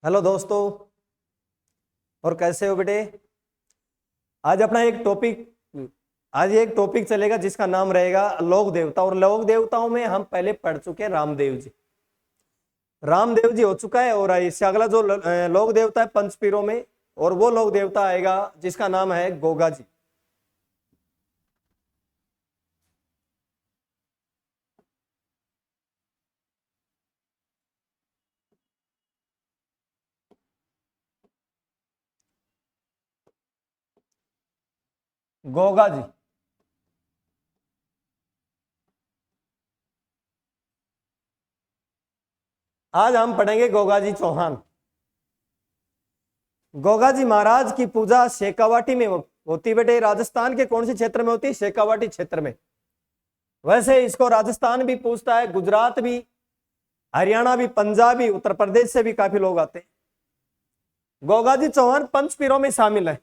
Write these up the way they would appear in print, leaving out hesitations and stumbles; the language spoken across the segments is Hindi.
हेलो दोस्तों, और कैसे हो बेटे। आज अपना एक टॉपिक चलेगा जिसका नाम रहेगा लोक देवता। और लोक देवताओं में हम पहले पढ़ चुके हैं रामदेव जी हो चुका है। और इससे अगला जो लोक देवता है पंचपीरों में, और वो लोक देवता आएगा जिसका नाम है गोगा जी। गोगा जी, आज हम पढ़ेंगे गोगा जी चौहान। गोगा जी महाराज की पूजा शेखावाटी में होती बेटे। राजस्थान के कौन से क्षेत्र में होती है? शेखावाटी क्षेत्र में। वैसे इसको राजस्थान भी पूछता है, गुजरात भी, हरियाणा भी, पंजाब भी, उत्तर प्रदेश से भी काफी लोग आते हैं। गोगा जी चौहान पंचपीरों में शामिल है।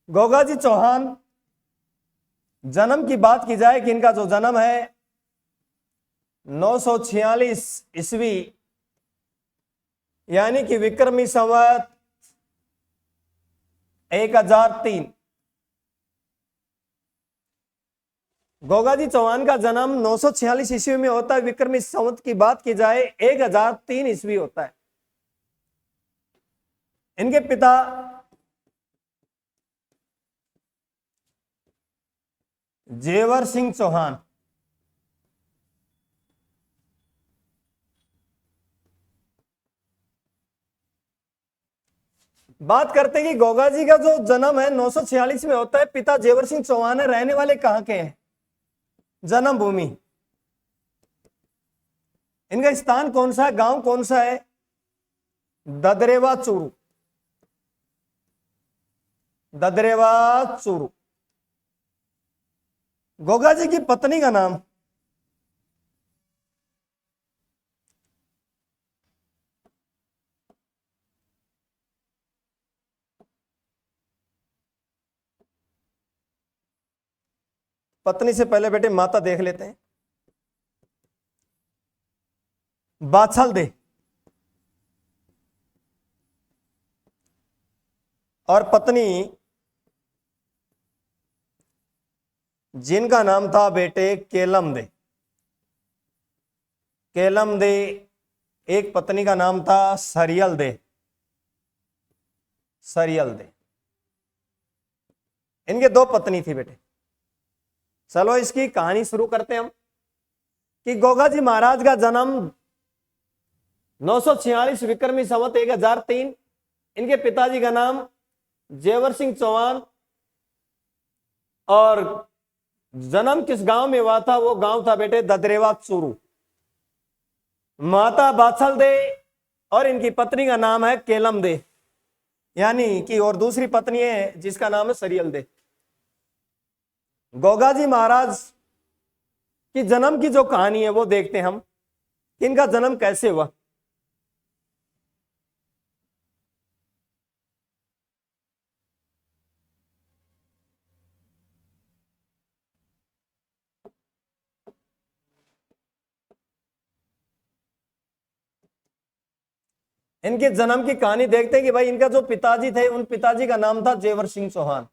गोगा जी चौहान जन्म की बात की जाए कि इनका जो जन्म है 946 ईस्वी, यानी कि विक्रमी संवत 1003। गोगा जी चौहान का जन्म 946 ईस्वी में होता है। विक्रमी संवत की बात की जाए 1003 ईस्वी होता है। इनके पिता जेवर सिंह चौहान, बात करते हैं कि गोगा जी का जो जन्म है 946 में होता है। पिता जेवर सिंह चौहान है। रहने वाले कहां के हैं? जन्मभूमि इनका स्थान कौन सा है, गांव कौन सा है? ददरेवा चूरू। ददरेवा चूरू। गोगा जी की पत्नी का नाम पत्नी से पहले बेटे माता देख लेते हैं। बाछल दे। और पत्नी जिनका नाम था बेटे केलम दे। केलम दे। एक पत्नी का नाम था सरियल दे। सरियल दे। इनके दो पत्नी थी बेटे। चलो इसकी कहानी शुरू करते हैं हम कि गोगा जी महाराज का जन्म 946 विक्रमी संवत 1003। इनके पिताजी का नाम जेवर सिंह चौहान। और जन्म किस गांव में हुआ था? वो गांव था बेटे ददरेवा चूरू। माता बाछल दे और इनकी पत्नी का नाम है केलम दे, यानी कि, और दूसरी पत्नी है जिसका नाम है सरियल दे। गोगा जी महाराज की जन्म की जो कहानी है वो देखते हैं हम, इनका जन्म कैसे हुआ। इनके जन्म की कहानी देखते हैं कि भाई इनका जो पिताजी थे, उन पिताजी का नाम था जेवर सिंह चौहान।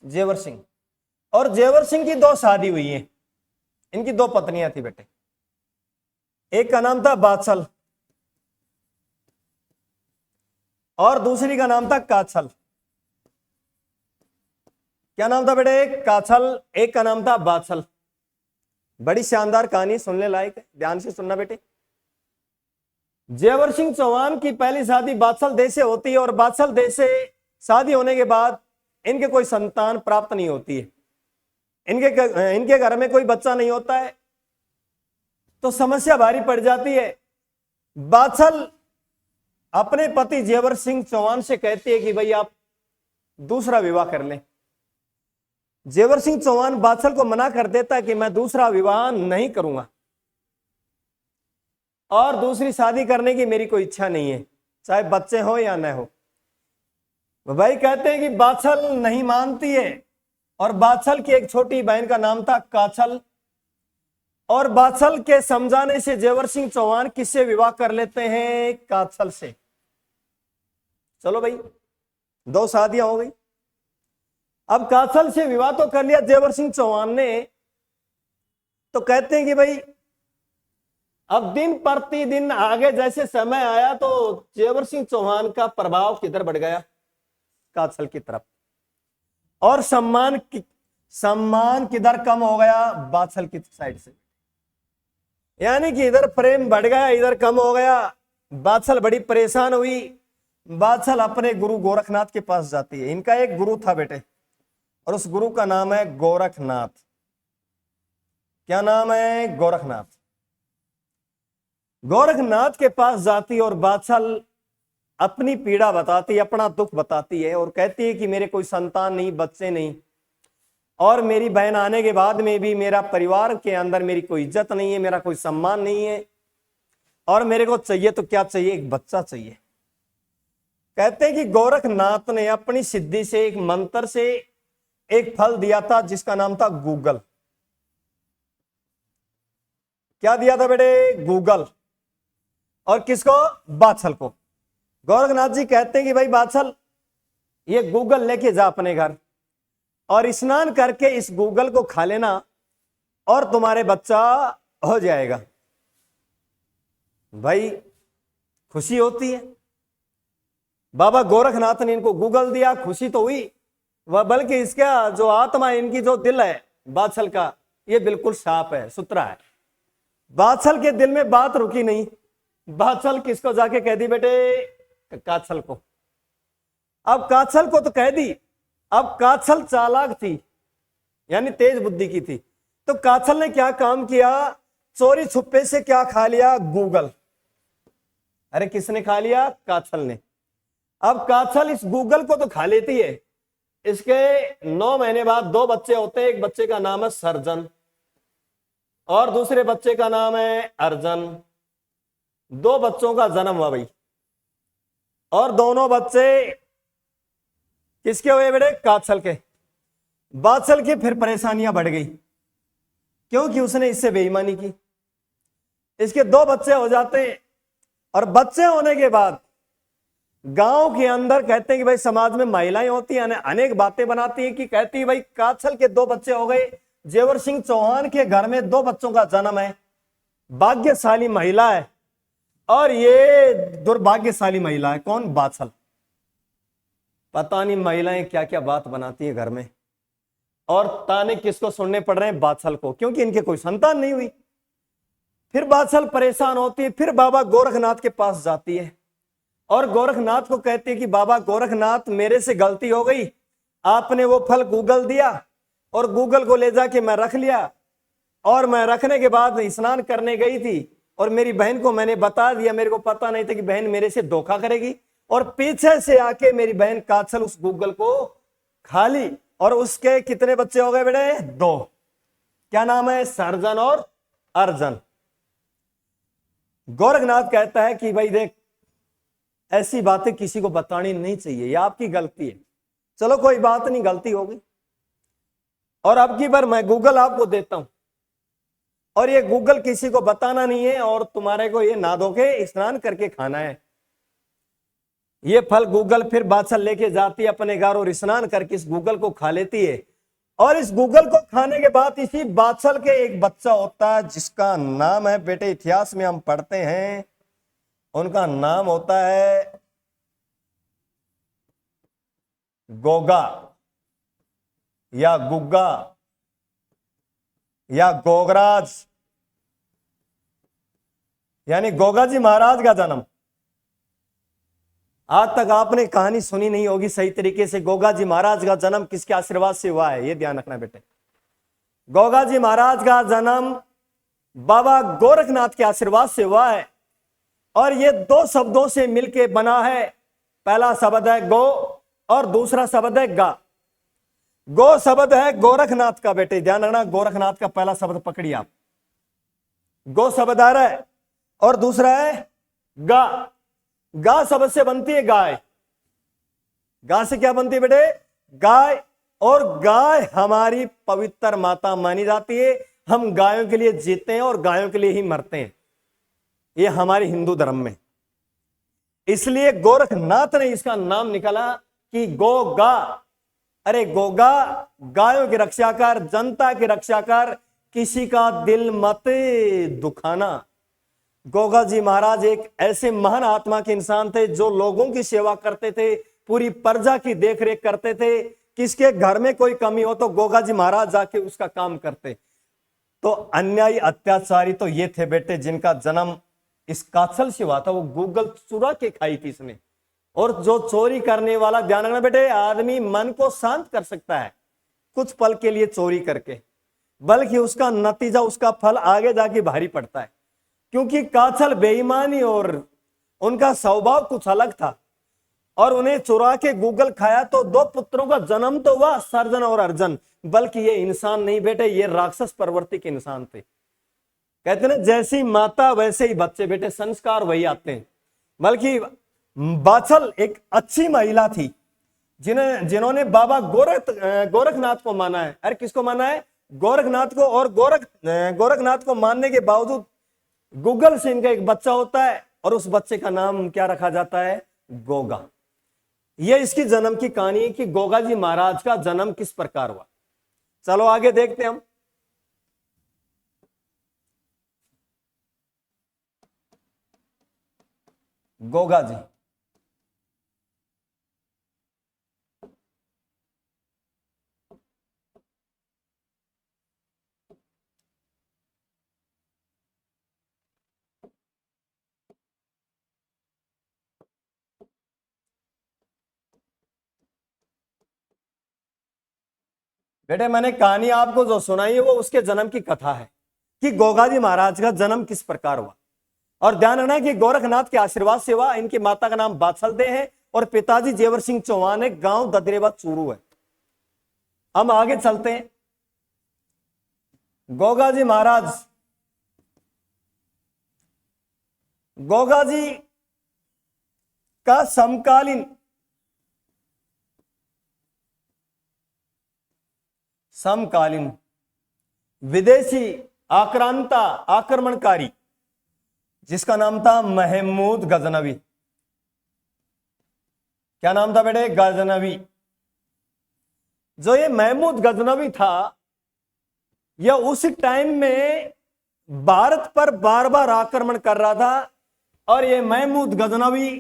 जेवर सिंह। और जेवर सिंह की दो शादी हुई है। इनकी दो पत्नियां थी बेटे। एक का नाम था बाछल और दूसरी का नाम था काछल। क्या नाम था बेटे? काछल। एक का नाम था बाछल। बड़ी शानदार कहानी, सुनने लायक है, ध्यान से सुनना बेटे। जेवर सिंह चौहान की पहली शादी बाछल देश से होती है। और बाछल देश से शादी होने के बाद इनके कोई संतान प्राप्त नहीं होती है। इनके घर में कोई बच्चा नहीं होता है, तो समस्या भारी पड़ जाती है। बाछल अपने पति जेवर सिंह चौहान से कहती है कि भाई आप दूसरा विवाह कर लें। जेवर सिंह चौहान बाछल को मना कर देता है कि मैं दूसरा विवाह नहीं करूंगा और दूसरी शादी करने की मेरी कोई इच्छा नहीं है, चाहे बच्चे हो या न हो। भाई कहते हैं कि बाछल नहीं मानती है। और बाछल की एक छोटी बहन का नाम था काछल। और बादशाह के समझाने से जेवर सिंह चौहान किससे विवाह कर लेते हैं? काछल से। चलो भाई, 2 शादियां हो गई। अब काछल से विवाह तो कर लिया जेवर सिंह चौहान ने, तो कहते हैं कि भाई अब दिन प्रतिदिन आगे जैसे समय आया तो जेवर सिंह चौहान का प्रभाव किधर बढ़ गया? काछल की तरफ। और सम्मान किधर कम हो गया? बादशाह की साइड से। यानी कि इधर प्रेम बढ़ गया, इधर कम हो गया। बादशाह बड़ी परेशान हुई। बादशाह अपने गुरु गोरखनाथ के पास जाती है। इनका एक गुरु था बेटे, और उस गुरु का नाम है गोरखनाथ। क्या नाम है? गोरखनाथ। गोरखनाथ के पास जाती और बादशाह अपनी पीड़ा बताती, अपना दुख बताती है और कहती है कि मेरे कोई संतान नहीं, बच्चे नहीं, और मेरी बहन आने के बाद में भी मेरा परिवार के अंदर मेरी कोई इज्जत नहीं है, मेरा कोई सम्मान नहीं है, और मेरे को चाहिए तो क्या चाहिए? एक बच्चा चाहिए। कहते हैं कि गोरखनाथ ने अपनी सिद्धि से, एक मंत्र से एक फल दिया था जिसका नाम था गूगल। क्या दिया था बेटे? गूगल। और किसको? बादशाह को। गोरखनाथ जी कहते हैं कि भाई बादशाह, ये गूगल लेके जा अपने घर और स्नान करके इस गूगल को खा लेना और तुम्हारे बच्चा हो जाएगा। भाई खुशी होती है। बाबा गोरखनाथ ने इनको गूगल दिया, खुशी तो हुई वह, बल्कि इसका जो आत्मा, इनकी जो दिल है बादशाह का, ये बिल्कुल साफ है, सुथरा है। बादशाह के दिल में बात रुकी नहीं। बादशाह किसको जाके कह दी बेटे? काछल को। अब काछल को तो कह दी। अब काछल चालाक थी, यानी तेज बुद्धि की थी, तो काछल ने क्या काम किया? चोरी छुपे से क्या खा लिया? गूगल। अरे किसने खा लिया? काछल ने। अब काछल इस गूगल को तो खा लेती है। इसके 9 महीने बाद 2 बच्चे होते हैं। एक बच्चे का नाम है सर्जन और दूसरे बच्चे का नाम है अर्जन। 2 बच्चों का जन्म हुआ भाई, और दोनों बच्चे किसके हुए बेटे? काछल के। बादशाह की फिर परेशानियां बढ़ गई, क्योंकि उसने इससे बेईमानी की। इसके 2 बच्चे हो जाते, और बच्चे होने के बाद गांव के अंदर कहते हैं कि भाई समाज में महिलाएं होती हैं, अनेक बातें बनाती हैं कि कहती है भाई काछल के 2 बच्चे हो गए, जेवर सिंह चौहान के घर में 2 बच्चों का जन्म है, भाग्यशाली महिला है। और ये दुर्भाग्यशाली महिला है। कौन? बादशाह। पता नहीं महिलाएं क्या क्या बात बनाती है घर में, और ताने किसको सुनने पड़ रहे हैं? बादशाह को, क्योंकि इनके कोई संतान नहीं हुई। फिर बादशाह परेशान होती है, फिर बाबा गोरखनाथ के पास जाती है और गोरखनाथ को कहती है कि बाबा गोरखनाथ, मेरे से गलती हो गई, आपने वो फल गूगल दिया और गूगल को ले जाके मैं रख लिया, और मैं रखने के बाद स्नान करने गई थी और मेरी बहन को मैंने बता दिया, मेरे को पता नहीं था कि बहन मेरे से धोखा करेगी, और पीछे से आके मेरी बहन काछल उस गूगल को खा ली, और उसके कितने बच्चे हो गए बेटे? 2। क्या नाम है? सर्जन और अर्जन। गोरखनाथ कहता है कि भाई देख, ऐसी बातें किसी को बतानी नहीं चाहिए, ये आपकी गलती है। चलो कोई बात नहीं, गलती होगी, और अब की बार मैं गूगल आपको देता हूं, और ये गूगल किसी को बताना नहीं है, और तुम्हारे को ये ना धो के स्नान करके खाना है। ये फल गूगल फिर बादशाह लेके जाती है अपने घर और स्नान करके इस गूगल को खा लेती है, और इस गूगल को खाने के बाद इसी बादशाह के एक बच्चा होता है जिसका नाम है बेटे, इतिहास में हम पढ़ते हैं, उनका नाम होता है गोगा या गुग्गा या गोगराज, यानी गोगा जी महाराज का जन्म। आज तक आपने कहानी सुनी नहीं होगी सही तरीके से। गोगा जी महाराज का जन्म किसके आशीर्वाद से हुआ है, ये ध्यान रखना बेटे। गोगा जी महाराज का जन्म बाबा गोरखनाथ के आशीर्वाद से हुआ है, और ये 2 शब्दों से मिलके बना है। पहला शब्द है गो और दूसरा शब्द है गा। गो शब्द है गोरखनाथ का बेटे, ध्यान रखना, गोरखनाथ का पहला शब्द पकड़िए आप। गो शब्द आ रहा है, और दूसरा है गा। गा शब्द से बनती है गाय। गा से क्या बनती है बेटे? गाय। और गाय हमारी पवित्र माता मानी जाती है, हम गायों के लिए जीते हैं और गायों के लिए ही मरते हैं, ये हमारे हिंदू धर्म में। इसलिए गोरखनाथ ने इसका नाम निकाला कि गोगा। अरे गोगा, गायों की रक्षा कर, जनता की रक्षा कर, किसी का दिल मत दुखाना। गोगा जी महाराज एक ऐसे महान आत्मा के इंसान थे जो लोगों की सेवा करते थे, पूरी प्रजा की देखरेख करते थे। किसके घर में कोई कमी हो तो गोगा जी महाराज जाके उसका काम करते। तो अन्यायी अत्याचारी तो ये थे बेटे जिनका जन्म इस काछल से हुआ था, वो गूगल चुरा के खाई थी इसने। और जो चोरी करने वाला, ध्यान रखना बेटे, आदमी मन को शांत कर सकता है कुछ पल के लिए चोरी करके, बल्कि उसका नतीजा, उसका फल आगे जाके भारी पड़ता है। क्योंकि काछल बेईमानी और उनका स्वभाव कुछ अलग था, और उन्हें चुरा के गूगल खाया तो 2 पुत्रों का जन्म तो हुआ, सर्जन और अर्जन। बल्कि ये इंसान नहीं बेटे, ये राक्षस प्रवृत्ति के इंसान थे। कहते ना, जैसी माता वैसे ही बच्चे बेटे, संस्कार वही आते हैं। बल्कि बाछल एक अच्छी महिला थी जिन्होंने बाबा गोरखनाथ को माना है। अरे किसको माना है? गोरखनाथ को। और गोरखनाथ को मानने के बावजूद गूगल से इनका एक बच्चा होता है, और उस बच्चे का नाम क्या रखा जाता है? गोगा। यह इसकी जन्म की कहानी है कि गोगा जी महाराज का जन्म किस प्रकार हुआ। चलो आगे देखते हैं हम। गोगा जी, बेटे मैंने कहानी आपको जो सुनाई है वो उसके जन्म की कथा है कि गोगा जी महाराज का जन्म किस प्रकार हुआ। और ध्यान रखना कि गोरखनाथ के आशीर्वाद से हुआ। इनकी माता का नाम बाछल दे है और पिताजी जेवर सिंह चौहान है, गांव ददरेवा चूरू है। हम आगे चलते हैं। गोगा जी महाराज, गोगा जी का समकालीन विदेशी आक्रमणकारी जिसका नाम था महमूद गजनवी। क्या नाम था बेटे? गजनवी। जो ये महमूद गजनवी था, यह उस टाइम में भारत पर बार बार आक्रमण कर रहा था। और ये महमूद गजनवी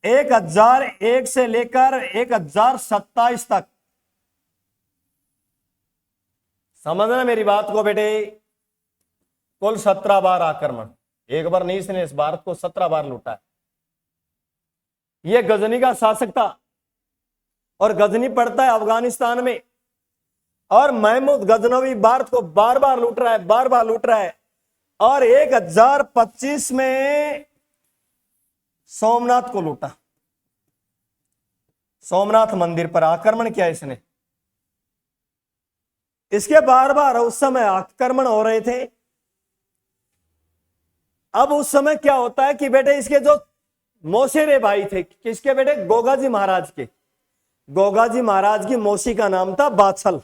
1001 से लेकर 1027 तक, समझना मेरी बात को बेटे, कुल 17 बार आक्रमण, एक बार नहीं, इसने इस भारत को 17 बार लूटा है। यह गजनी का शासक था और गजनी पड़ता है अफगानिस्तान में। और महमूद गजनवी भारत को बार बार लूट रहा है, बार बार लूट रहा है। और 1025 में सोमनाथ को लूटा। सोमनाथ मंदिर पर आक्रमण किया इसने। इसके बार बार उस समय आक्रमण हो रहे थे। अब उस समय क्या होता है कि बेटे इसके जो मौसेरे भाई थे, किसके बेटे? गोगा जी महाराज के। गोगा जी महाराज की मौसी का नाम था काछल।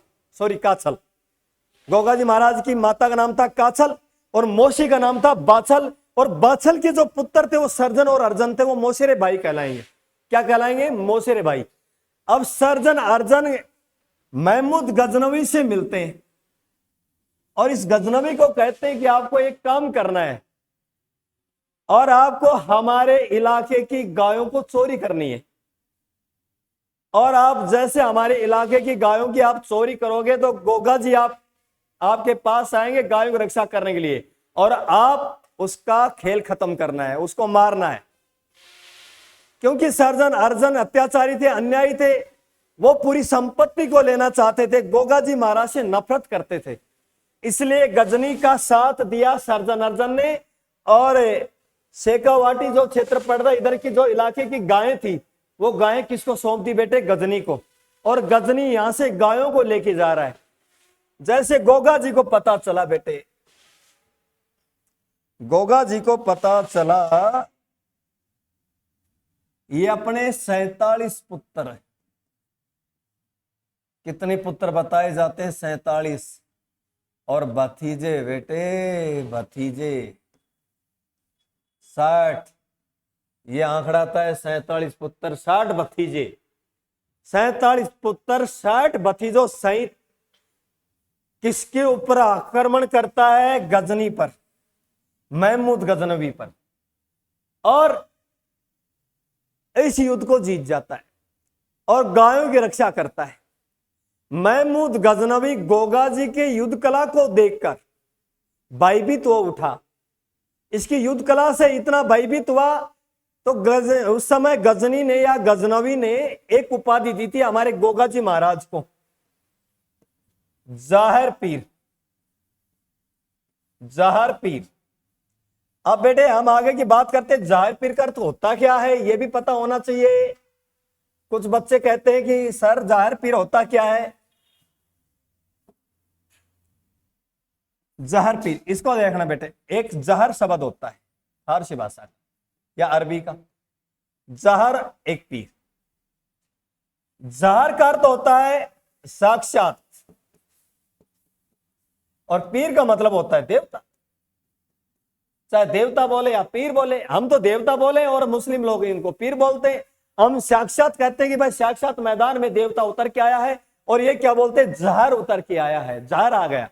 गोगा जी महाराज की माता का नाम था काछल और मौसी का नाम था बाछल। और बाछल के जो पुत्र थे वो सर्जन और अर्जन थे, वो मौसेरे भाई कहलाएंगे। क्या कहलाएंगे? मौसेरे भाई। अब सर्जन अर्जन महमूद गजनवी से मिलते हैं और इस गजनवी को कहते हैं कि आपको एक काम करना है और आपको हमारे इलाके की गायों को चोरी करनी है। और आप जैसे हमारे इलाके की गायों की आप चोरी करोगे तो गोगा जी आपके पास आएंगे गायों की रक्षा करने के लिए, और आप उसका खेल खत्म करना है, उसको मारना है। क्योंकि सर्जन अर्जन अत्याचारी थे, अन्यायी थे, वो पूरी संपत्ति को लेना चाहते थे, गोगा जी महाराज से नफरत करते थे। इसलिए गजनी का साथ दिया सर्जन अर्जन ने। और शेखावाटी जो क्षेत्र पड़ रहा, इधर की जो इलाके की गायें थी, वो गायें किसको सौंप दी बेटे? गजनी को। और गजनी यहां से गायों को लेके जा रहा है। जैसे गोगा जी को पता चला बेटे, गोगा जी को पता चला ये अपने 47 पुत्र है। कितने पुत्र बताए जाते हैं? 47। और भतीजे बेटे, भतीजे 60, ये आंकड़ा आता है 47 पुत्र 60 भतीजे, 47 पुत्र 60 भतीजों सहित किसके ऊपर आक्रमण करता है? गजनी पर, महमूद गजनवी पर, और इस युद्ध को जीत जाता है और गायों की रक्षा करता है। महमूद गजनवी गोगाजी के युद्ध कला को देखकर भयभीत हो उठा। इसकी युद्ध कला से इतना भयभीत हुआ तो उस समय गजनी ने या गजनवी ने एक उपाधि दी थी हमारे गोगाजी महाराज को, जाहिर पीर, जाहिर पीर। अब बेटे हम आगे की बात करते हैं, जाहिर पीर का अर्थ होता क्या है यह भी पता होना चाहिए। कुछ बच्चे कहते हैं कि सर जाहिर पीर होता क्या है? जहर पीर, इसको देखना बेटे, एक जहर शब्द होता है फारसी भाषा का या अरबी का, जहर एक पीर। जहर का अर्थ होता है साक्षात, और पीर का मतलब होता है देवता। चाहे देवता बोले या पीर बोले, हम तो देवता बोले और मुस्लिम लोग इनको पीर बोलते हैं। हम साक्षात कहते हैं कि भाई साक्षात मैदान में देवता उतर के आया है, और ये क्या बोलते हैं? जहर उतर के आया है, जहर आ गया।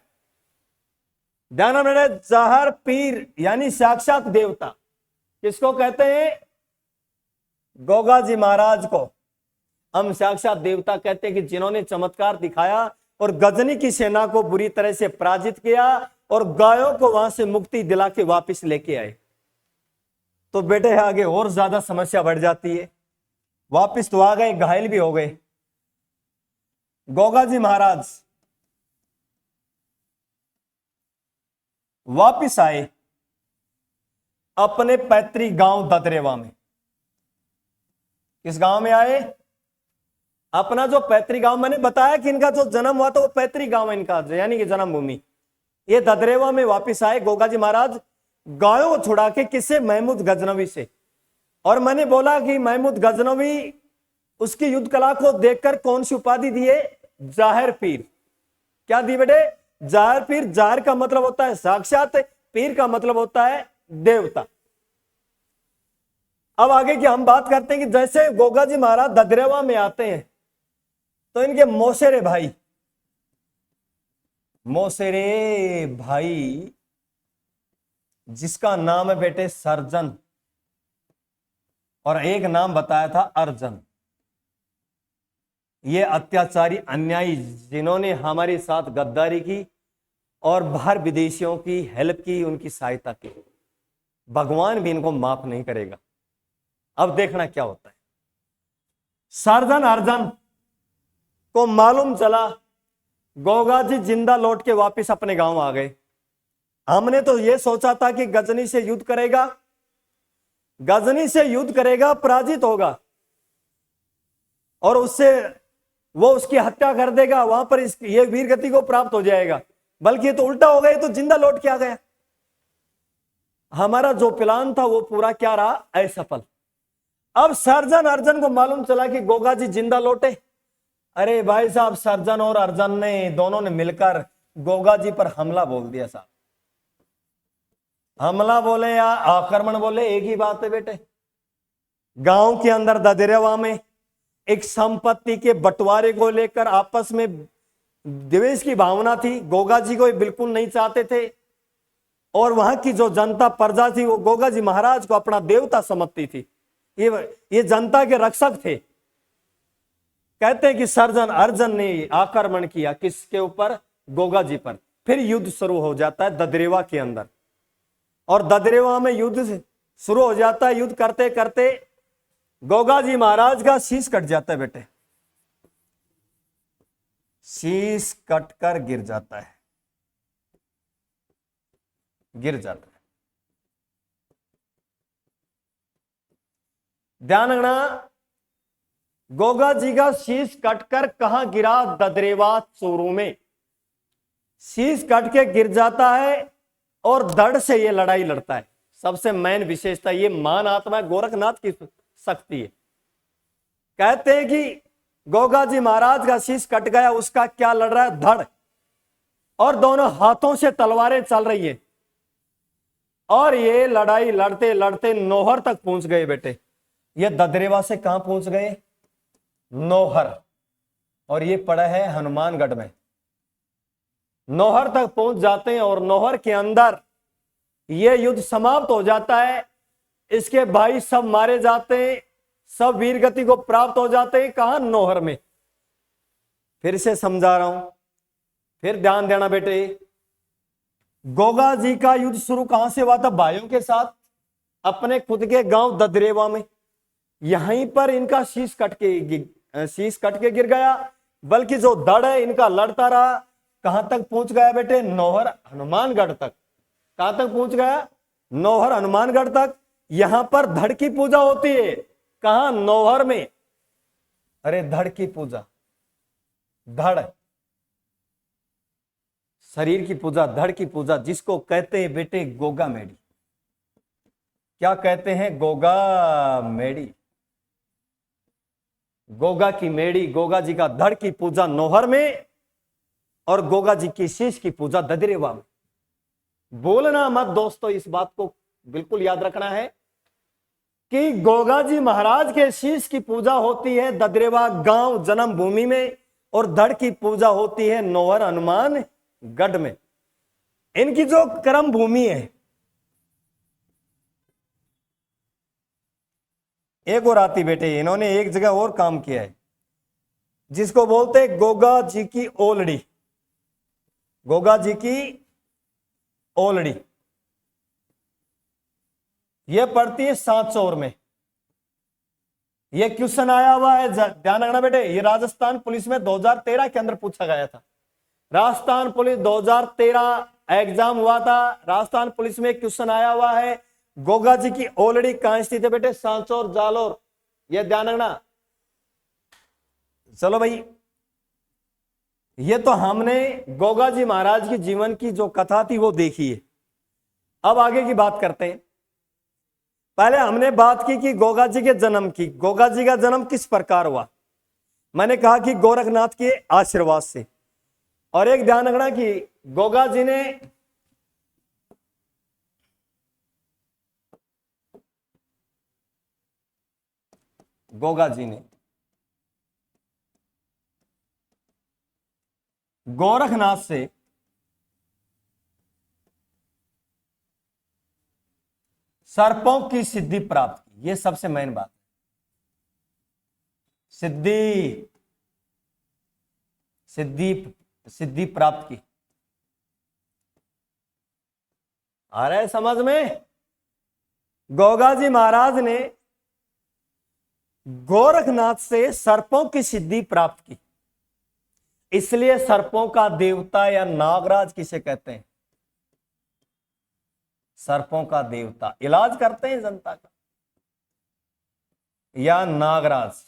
ध्यान रखना, जहर पीर यानी साक्षात देवता। किसको कहते हैं? गोगाजी महाराज को हम साक्षात देवता कहते हैं, कि जिन्होंने चमत्कार दिखाया और गजनी की सेना को बुरी तरह से पराजित किया और गायों को वहां से मुक्ति दिला के वापिस लेके आए। तो बेटे आगे और ज्यादा समस्या बढ़ जाती है। वापिस तो आ गए, घायल भी हो गए। गोगाजी महाराज वापिस आए अपने पैतृक गांव ददरेवा में। किस गांव में आए? अपना जो पैतृक गांव, मैंने बताया कि इनका जो जन्म हुआ था वो पैतृक गांव है इनका, यानी कि जन्मभूमि। ये ददरेवा में वापिस आए गोगाजी महाराज, गायों को छुड़ा के। किससे? महमूद गजनवी से। और मैंने बोला कि महमूद गजनवी उसकी युद्ध कला को देखकर कौन सी उपाधि दिए? जाहिर पीर। क्या दी बेटे? जाहिर पीर। जाहिर का मतलब होता है साक्षात, पीर का मतलब होता है देवता। अब आगे की हम बात करते हैं कि जैसे गोगाजी महाराज ददरेवा में आते हैं तो इनके मौसेरे भाई, मौसेरे भाई जिसका नाम है बेटे सर्जन, और एक नाम बताया था अर्जन, ये अत्याचारी अन्यायी जिन्होंने हमारे साथ गद्दारी की और बाहर विदेशियों की हेल्प की, उनकी सहायता की, भगवान भी इनको माफ नहीं करेगा। अब देखना क्या होता है। सर्जन अर्जन को मालूम चला गोगाजी जिंदा लौट के वापस अपने गांव आ गए। हमने तो यह सोचा था कि गजनी से युद्ध करेगा, गजनी से युद्ध करेगा, पराजित होगा और उससे वो उसकी हत्या कर देगा, वहां पर ये वीर गति को प्राप्त हो जाएगा। बल्कि ये तो उल्टा हो गया, तो जिंदा लौट के आ गया। हमारा जो प्लान था वो पूरा क्या रहा? असफल। अब सर्जन अर्जन को मालूम चला कि गोगाजी जिंदा लौटे। अरे भाई साहब, सर्जन और अर्जन ने दोनों ने मिलकर गोगाजी पर हमला बोल दिया। साहब हमला बोले या आक्रमण बोले एक ही बात है बेटे। गांव के अंदर ददरेवा में एक संपत्ति के बंटवारे को लेकर आपस में द्वेष की भावना थी। गोगाजी को बिल्कुल नहीं चाहते थे और वहां की जो जनता प्रजा थी वो गोगाजी महाराज को अपना देवता समझती थी। ये जनता के रक्षक थे। कहते हैं कि सर्जन अर्जन ने आक्रमण किया किसके ऊपर? गोगाजी पर। फिर युद्ध शुरू हो जाता है ददरेवा के अंदर, और ददरेवा में युद्ध शुरू हो जाता है। युद्ध करते करते गोगाजी महाराज का शीश कट जाता है बेटे, शीश कटकर गिर जाता है, गिर जाता है। ध्यान रखना, गोगाजी का शीश कटकर कहां गिरा? ददरेवा चोरू में शीश कट के गिर जाता है और धड़ से ये लड़ाई लड़ता है। सबसे मेन विशेषता ये मान आत्मा गोरखनाथ की शक्ति है। कहते हैं कि गोगाजी महाराज का शीश कट गया, उसका क्या लड़ रहा है? धड़। और दोनों हाथों से तलवारें चल रही है, और ये लड़ाई लड़ते लड़ते नौहर तक पहुंच गए बेटे। ये ददरेवा से कहां पहुंच गए? नौहर। और ये पड़ा है हनुमानगढ़ में। नौहर तक पहुंच जाते हैं और नौहर के अंदर ये युद्ध समाप्त हो जाता है। इसके भाई सब मारे जाते हैं, सब वीरगति को प्राप्त हो जाते हैं। कहां? नौहर में। फिर से समझा रहा हूं, फिर ध्यान देना बेटे। गोगा जी का युद्ध शुरू कहां से हुआ था? भाइयों के साथ, अपने खुद के गांव ददरेवा में। यहीं पर इनका शीश कट के गिर गया। बल्कि जो धड़ है इनका लड़ता रहा। कहां तक पहुंच गया बेटे? नौहर हनुमानगढ़ तक। कहां तक पहुंच गया? नौहर हनुमानगढ़ तक। यहां पर धड़ की पूजा होती है। कहां? नौहर में। अरे धड़ की पूजा, धड़, शरीर की पूजा, धड़ की पूजा, जिसको कहते हैं बेटे गोगा मेड़ी। क्या कहते हैं? गोगा मेड़ी। गोगा की मेड़ी, गोगा जी का धड़ की पूजा नौहर में, और गोगा जी की शीश की पूजा ददरेवा में। बोलना मत दोस्तों, इस बात को बिल्कुल याद रखना है कि गोगा जी महाराज के शीश की पूजा होती है ददरेवा गांव जन्म भूमि में, और धड़ की पूजा होती है नौहर हनुमानगढ़ में। इनकी जो कर्म भूमि है, एक और आती बेटे, इन्होंने एक जगह और काम किया है जिसको बोलते हैं गोगा जी की ओलड़ी। गोगा जी की ओलड़ी यह पड़ती है सांचौर में। यह क्वेश्चन आया हुआ है, ध्यान रखना बेटे। ये राजस्थान पुलिस में 2013 के अंदर पूछा गया था। राजस्थान पुलिस 2013 एग्जाम हुआ था। राजस्थान पुलिस में क्वेश्चन आया हुआ है, गोगा जी की ओलड़ी कहां स्थित है बेटे? सांचौर, जालोर। यह ध्यान रखना। चलो भाई, ये तो हमने गोगा जी महाराज की जीवन की जो कथा थी वो देखी है। अब आगे की बात करते हैं। पहले हमने बात की कि गोगा जी के जन्म की। गोगा जी का जन्म किस प्रकार हुआ? मैंने कहा कि गोरखनाथ के आशीर्वाद से। और एक ध्यान रखना कि गोगा जी ने गोरखनाथ से सर्पों की सिद्धि प्राप्त की। यह सबसे मेन बात। सिद्धि प्राप्त की। आ रहा है समझ में? गोगा जी महाराज ने गोरखनाथ से सर्पों की सिद्धि प्राप्त की। इसलिए सर्पों का देवता या नागराज किसे कहते हैं? सर्पों का देवता, इलाज करते हैं जनता का, या नागराज।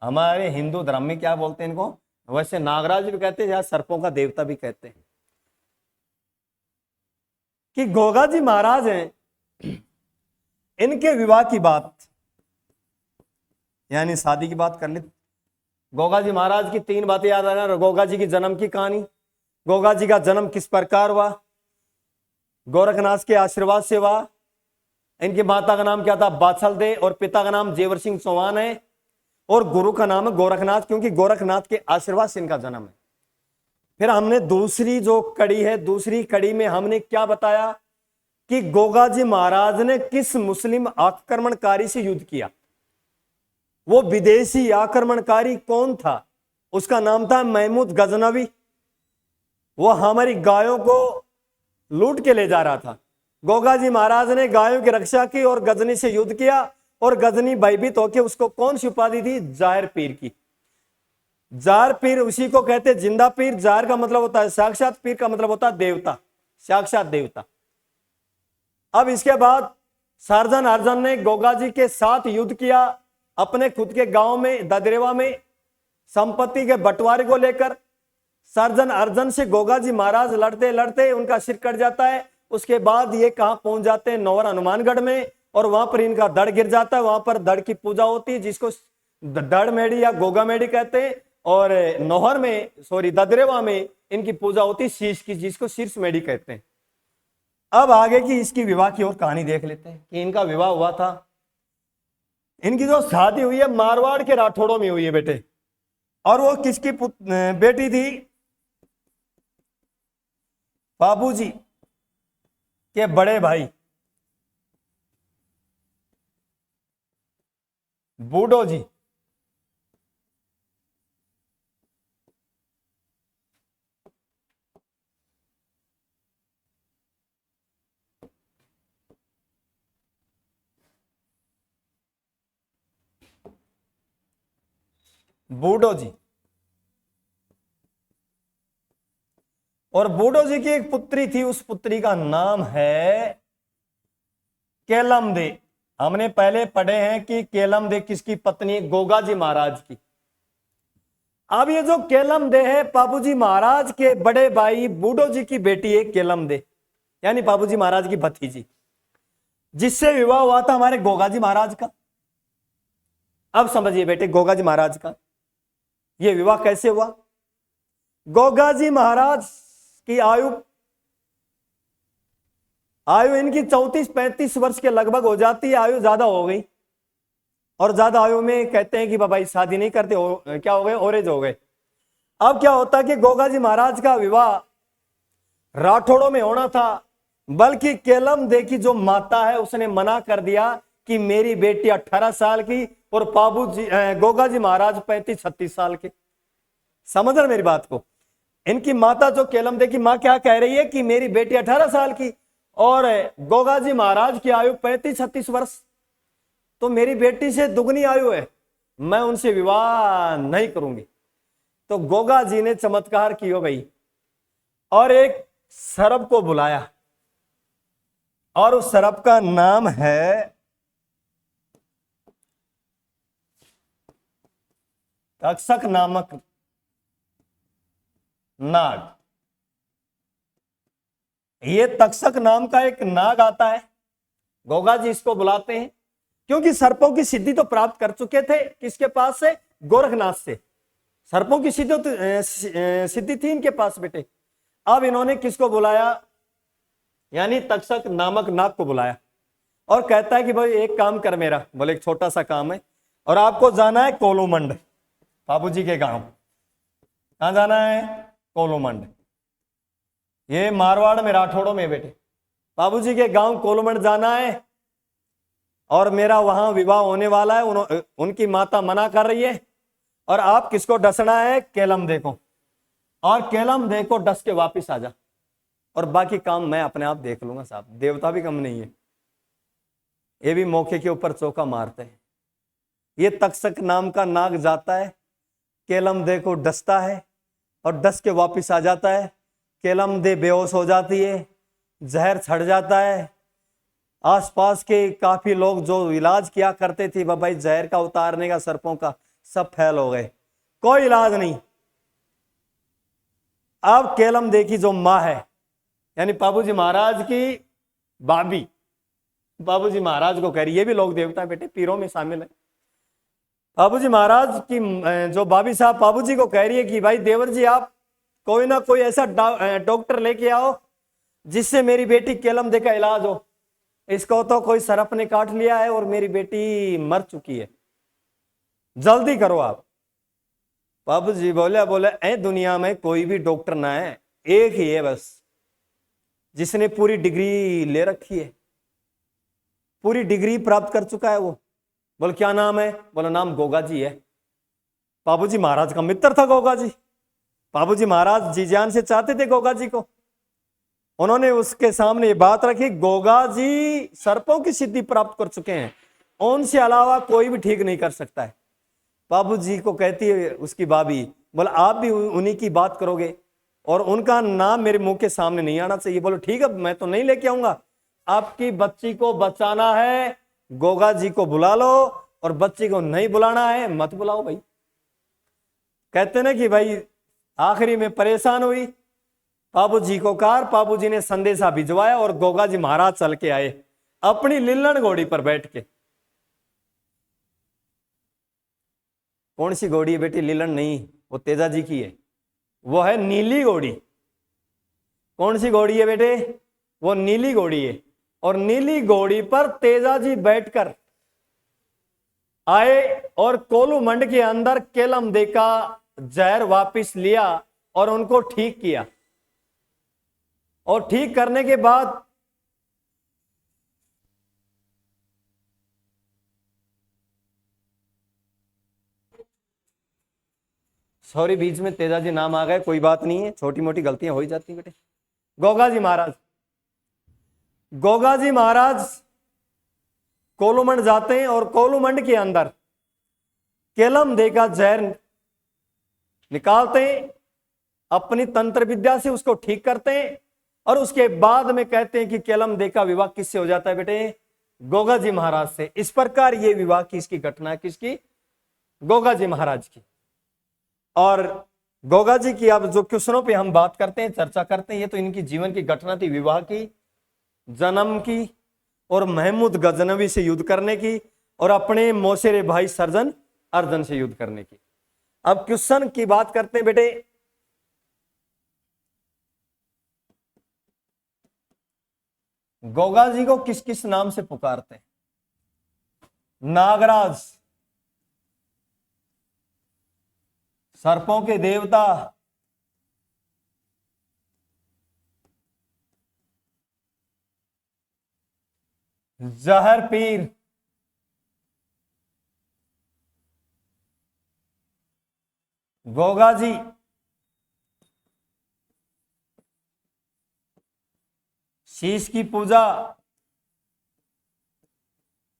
हमारे हिंदू धर्म में क्या बोलते हैं इनको? वैसे नागराज भी कहते हैं या सर्पों का देवता भी कहते हैं। कि गोगा जी महाराज हैं, इनके विवाह की बात यानी शादी की बात कर ले। गोगा जी महाराज की 3 बातें याद आना। गोगा जी की जन्म की कहानी, गोगा जी का जन्म किस प्रकार हुआ, गोरखनाथ के आशीर्वाद से हुआ। इनकी माता का नाम क्या था? बाछल दे, और पिता का नाम जेवर सिंह चौहान है, और गुरु का नाम है गोरखनाथ, क्योंकि गोरखनाथ के आशीर्वाद से इनका जन्म है। फिर हमने दूसरी जो कड़ी है, दूसरी कड़ी में हमने क्या बताया कि गोगा जी महाराज ने किस मुस्लिम आक्रमणकारी से युद्ध किया। वो विदेशी आक्रमणकारी कौन था? उसका नाम था महमूद गजनवी। वो हमारी गायों को लूट के ले जा रहा था। गोगा जी महाराज ने गायों की रक्षा की और गजनी से युद्ध किया, और गजनी भयभीत होकर उसको कौन सी उपाधि थी? जाहिर पीर की। जार पीर उसी को कहते जिंदा पीर। जार का मतलब होता है साक्षात, पीर का मतलब होता है देवता, साक्षात देवता। अब इसके बाद सर्जन अर्जन ने गोगा जी के साथ युद्ध किया, अपने खुद के गांव में ददरेवा में संपत्ति के बंटवारे को लेकर। सर्जन अर्जन से गोगा जी महाराज लड़ते लड़ते उनका सिर कट जाता है। उसके बाद ये कहां पहुंच जाते हैं? नौहर हनुमानगढ़ में, और वहां पर इनका धड़ गिर जाता है। वहां पर धड़ की पूजा होती है, जिसको धड़ मेड़ी या गोगा मेड़ी कहते हैं। और नौहर में, ददरेवा में इनकी पूजा होती है शीश की, जिसको शीर्ष मेढ़ी कहते हैं। अब आगे की इसकी विवाह की और कहानी देख लेते हैं कि इनका विवाह हुआ था। इनकी जो शादी हुई है मारवाड़ के राठौड़ों में हुई है बेटे, और वो किसकी बेटी थी? बाबूजी के बड़े भाई बूढ़ो जी। बूढ़ो जी, और बूढ़ो जी की एक पुत्री थी, उस पुत्री का नाम है केलमदे। हमने पहले पढ़े हैं कि केलमदे किसकी पत्नी? गोगाजी महाराज की। अब ये जो केलमदे है बाबूजी महाराज के बड़े भाई बूढ़ो जी की बेटी है केलमदे, यानी बाबूजी महाराज की भतीजी, जिससे विवाह हुआ था हमारे गोगाजी महाराज का। अब समझिए बेटे गोगाजी महाराज का ये विवाह कैसे हुआ। गोगाजी महाराज की आयु इनकी 34-35 वर्ष के लगभग हो जाती है, आयु ज्यादा हो गई, और ज्यादा आयु में कहते हैं कि बाबा शादी नहीं करते, क्या हो गए, ओरेज हो गए। अब क्या होता कि गोगाजी महाराज का विवाह राठौड़ों में होना था, बल्कि केलमदे की जो माता है उसने मना कर दिया कि मेरी बेटी 18 साल की और गोगाजी महाराज 35-36 साल के। समझ रहे मेरी बात को? इनकी माता जो केलमदे की मां क्या कह रही है कि मेरी बेटी 18 साल की और गोगाजी महाराज की आयु 35-36 वर्ष, तो मेरी बेटी से दुगनी आयु है, मैं उनसे विवाह नहीं करूंगी। तो गोगा जी ने चमत्कार किया भाई, और एक सरब को बुलाया, और उस सरब का नाम है तक्षक नामक नाग। ये तक्षक नाम का एक नाग आता है, गोगा जी इसको बुलाते हैं, क्योंकि सर्पों की सिद्धि तो प्राप्त कर चुके थे, किसके पास से? गोरखनाथ से। सर्पों की सिद्धि थी इनके पास बेटे। अब इन्होंने किसको बुलाया? यानी तक्षक नामक नाग को बुलाया, और कहता है कि भाई एक काम कर मेरा। बोले एक छोटा सा काम है, और आपको जाना है कोलूमंड, बाबूजी के गांव। कहां जाना है? कोलूमंड। ये मारवाड़ में राठौड़ों में बेटे। बाबूजी के गांव कोलूमंड जाना है, और मेरा वहां विवाह होने वाला है। उनकी माता मना कर रही है, और आप किसको डसना है? केलमदे को। और केलमदे को डस के वापिस आ जा, और बाकी काम मैं अपने आप देख लूंगा। साहब देवता भी कम नहीं है, ये भी मौके के ऊपर चौका मारते हैं। ये तक्षक नाम का नाग जाता है, केलमदे को डसता है, और डस के वापिस आ जाता है। केलमदे बेहोश हो जाती है, जहर छड़ जाता है। आसपास के काफी लोग जो इलाज किया करते थे बाबा जहर का उतारने का, सर्पों का, सब फेल हो गए, कोई इलाज नहीं। अब केलमदे की जो मां है, यानी बाबूजी महाराज की भाभी, बाबूजी महाराज को कह रही, ये भी लोग देवता बेटे, पीरों में शामिल है। बाबूजी महाराज की जो भाभी साहब बाबूजी को कह रही है कि भाई देवर जी आप कोई ना कोई ऐसा डॉक्टर लेके आओ जिससे मेरी बेटी केलमदे का इलाज हो। इसको तो कोई सर्प ने काट लिया है और मेरी बेटी मर चुकी है, जल्दी करो आप। बाबूजी बोले ए दुनिया में कोई भी डॉक्टर ना है, एक ही है बस जिसने पूरी डिग्री ले रखी है, पूरी डिग्री प्राप्त कर चुका है वो। बोले क्या नाम है? बोला नाम गोगा जी है। बाबूजी महाराज का मित्र था गोगा जी। बाबूजी महाराज जी जान से चाहते थे गोगा जी को। उन्होंने उसके सामने ये बात रखी, गोगा जी सर्पों की सिद्धि प्राप्त कर चुके हैं, उनसे अलावा कोई भी ठीक नहीं कर सकता है। बाबूजी को कहती है उसकी भाभी, बोला आप भी उन्हीं की बात करोगे, और उनका नाम मेरे मुंह के सामने नहीं आना चाहिए। बोलो ठीक है, मैं तो नहीं लेके आऊंगा। आपकी बच्ची को बचाना है, गोगा जी को बुला लो, और बच्ची को नहीं बुलाना है मत बुलाओ भाई। कहते ना कि भाई आखिरी में परेशान हुई, बाबूजी को कार, बाबूजी ने संदेशा भिजवाया, और गोगा जी महाराज चल के आए अपनी लिल्लण घोड़ी पर बैठ के। कौन सी घोड़ी है बेटी? लिल्लण नहीं, वो तेजा जी की है। वो है नीली घोड़ी। कौन सी घोड़ी है बेटे? वो नीली घोड़ी है। और नीली घोड़ी पर तेजाजी बैठकर आए और कोलूमंड के अंदर केलम दे का जहर वापिस लिया और उनको ठीक किया। और ठीक करने के बाद सॉरी, बीच में तेजाजी नाम आ गए, कोई बात नहीं है, छोटी मोटी गलतियां हो ही जाती बेटे। गोगाजी महाराज, गोगाजी महाराज कोलूमंड जाते हैं और कोलूमंड के अंदर केलम दे का जहर निकालते हैं, अपनी तंत्र विद्या से उसको ठीक करते हैं और उसके बाद में कहते हैं कि केलम दे का विवाह किससे हो जाता है बेटे? गोगाजी महाराज से। इस प्रकार ये विवाह किसकी घटना है? किसकी? गोगाजी महाराज की। और गोगाजी की अब जो क्वेश्चनों पे हम बात करते हैं, चर्चा करते हैं, ये तो इनकी जीवन की घटना थी, विवाह की, जन्म की, और महमूद गजनवी से युद्ध करने की, और अपने मौसेरे भाई सर्जन अर्जन से युद्ध करने की। अब क्वेश्चन की बात करते हैं बेटे। गोगाजी को किस किस नाम से पुकारते हैं? नागराज, सर्पों के देवता, जहर पीर, गोगाजी, शीश की पूजा,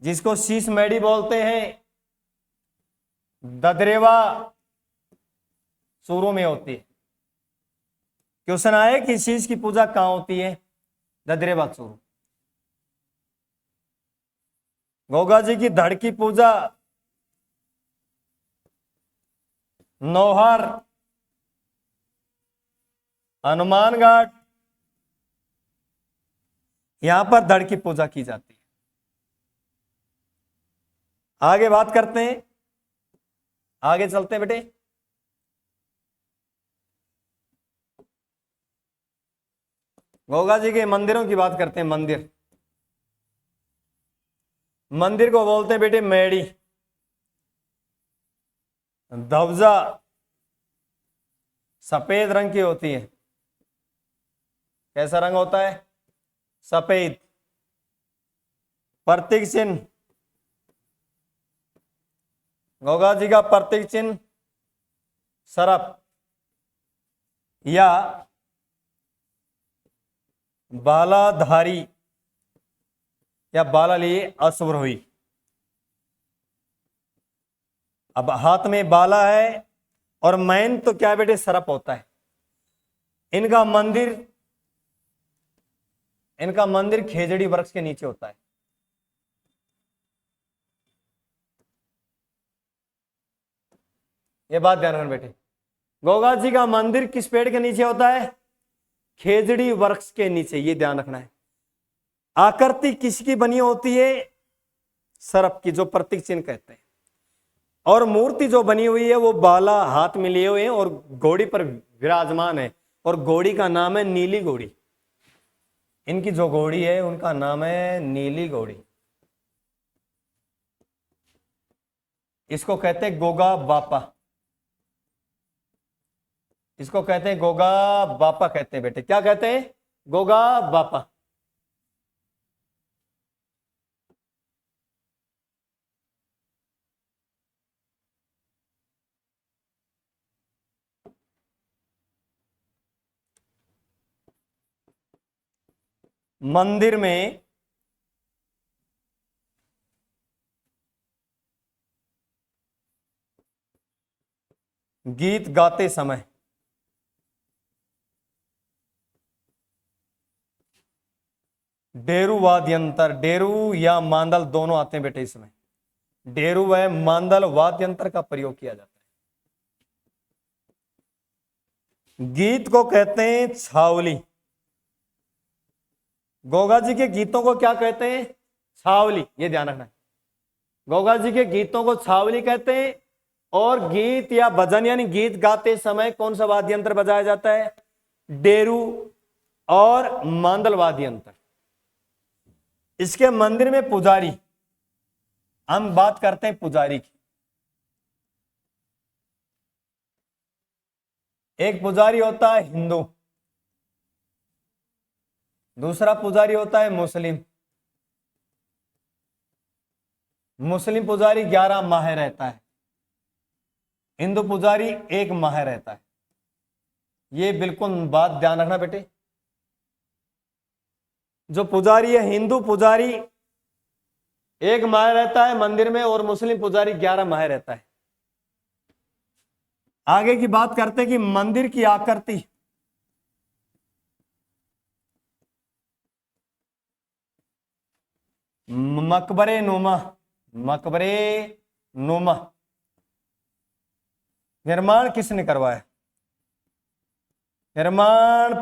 जिसको शीश मेडी बोलते हैं, ददरेवा शुरू में होती है। क्वेश्चन आए कि शीश की पूजा कहां होती है? ददरेवा चूरू। गोगाजी की धड़ की पूजा नौहर, हनुमानगढ़, यहां पर धड़ की पूजा की जाती है। आगे बात करते हैं, आगे चलते हैं बेटे। गोगाजी के मंदिरों की बात करते हैं। मंदिर, मंदिर को बोलते हैं बेटे मेड़ी। ध्वजा सफेद रंग की होती है। कैसा रंग होता है? सफेद। प्रतीक चिन्ह, गोगाजी का प्रतीक चिन्ह सर्प या बालाधारी या बाला लिए अश्वरोही। अब हाथ में बाला है और मैन तो क्या बेटे? सर्प होता है। इनका मंदिर खेजड़ी वृक्ष के नीचे होता है। ये बात ध्यान रखना बेटे। गोगाजी का मंदिर किस पेड़ के नीचे होता है? खेजड़ी वृक्ष के नीचे, ये ध्यान रखना है। आकृति किसकी बनी होती है? सर्प की, जो प्रतीक चिन्ह कहते हैं। और मूर्ति जो बनी हुई है वो बाला हाथ में लिए हुए हैं और घोड़ी पर विराजमान है, और घोड़ी का नाम है नीली घोड़ी। इनकी जो घोड़ी है उनका नाम है नीली घोड़ी। इसको कहते हैं गोगा बापा। इसको कहते हैं गोगा बापा कहते हैं बेटे। क्या कहते हैं? गोगा बापा। मंदिर में गीत गाते समय डेरू वाद्य यंत्र, डेरू या मांदल दोनों आते हैं बेटे इसमें। डेरू व मांदल वाद्य यंत्र का प्रयोग किया जाता है। गीत को कहते हैं छावली। गोगा जी के गीतों को क्या कहते हैं? छावली। ये ध्यान रखना है। गोगा जी के गीतों को छावली कहते हैं और गीत या भजन यानी गीत गाते समय कौन सा वाद्य यंत्र बजाया जाता है? डेरू और मांदल वाद्य यंत्र। इसके मंदिर में पुजारी, हम बात करते हैं पुजारी की। एक पुजारी होता है हिंदू, दूसरा पुजारी होता है मुस्लिम। मुस्लिम पुजारी 11 माह रहता है, हिंदू पुजारी 1 माह रहता है। ये बिल्कुल बात ध्यान रखना बेटे। जो पुजारी है हिंदू पुजारी 1 माह रहता है मंदिर में, और मुस्लिम पुजारी 11 माह रहता है। आगे की बात करते हैं कि मंदिर की आकृति। मकबरे नुमा, मकबरे नुमा निर्माण किसने करवाया? निर्माण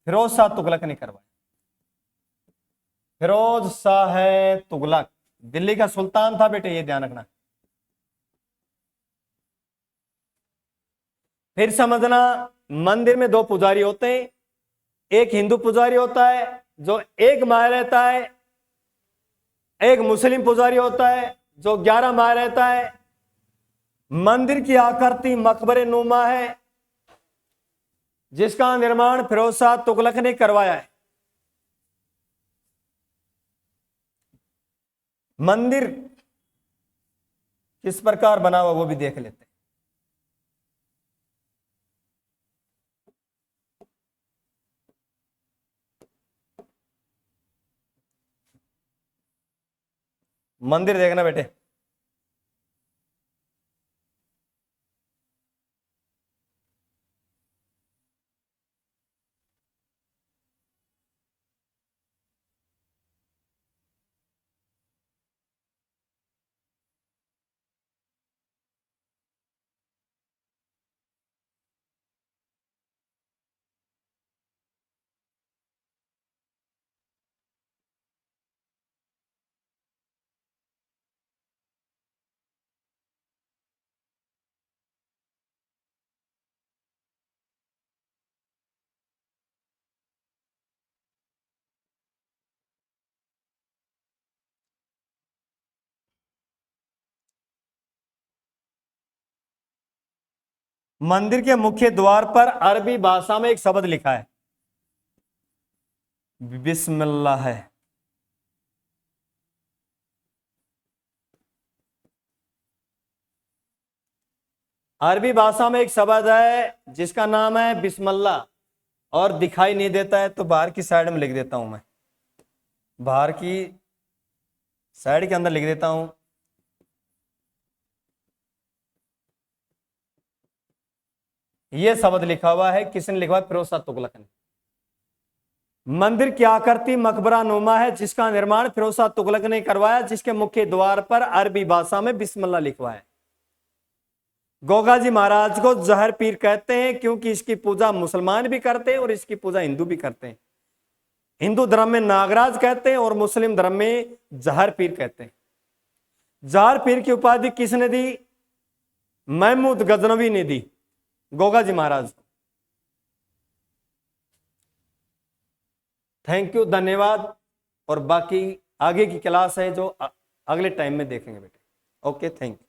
फिरोज शाह तुगलक ने करवाया। फिरोज शाह तुगलक दिल्ली का सुल्तान था बेटे, ये ध्यान रखना। फिर समझना, मंदिर में 2 पुजारी होते हैं। एक हिंदू पुजारी होता है जो 1 माह रहता है, एक मुस्लिम पुजारी होता है जो 11 माह रहता है। मंदिर की आकृति मकबरे नुमा है, जिसका निर्माण फिरोज शाह तुगलक ने करवाया है। मंदिर किस प्रकार बना हुआ वो भी देख लेते हैं। मंदिर देखना बेटे। मंदिर के मुख्य द्वार पर अरबी भाषा में एक शब्द लिखा है, बिस्मिल्लाह है। अरबी भाषा में एक शब्द है जिसका नाम है बिस्मिल्लाह, और दिखाई नहीं देता है तो बाहर की साइड में लिख देता हूं मैं, बाहर की साइड के अंदर लिख देता हूं। यह शब्द लिखा हुआ है, किसने लिखा हुआ है? फिरोज शाह तुगलक ने। मंदिर की आकृति मकबरा नुमा है, जिसका निर्माण फिरोज शाह तुगलक ने करवाया, जिसके मुख्य द्वार पर अरबी भाषा में बिस्मिल्लाह लिखा है। गोगा जी महाराज को जहर पीर कहते हैं क्योंकि इसकी पूजा मुसलमान भी करते हैं और इसकी पूजा हिंदू भी करते हैं। हिंदू धर्म में नागराज कहते हैं और मुस्लिम धर्म में जहर पीर कहते हैं। जहर पीर की उपाधि किसने दी? महमूद गजनवी ने दी गोगा जी महाराज। थैंक यू, धन्यवाद। और बाकी आगे की क्लास है जो अगले टाइम में देखेंगे बेटे। Okay, thank you.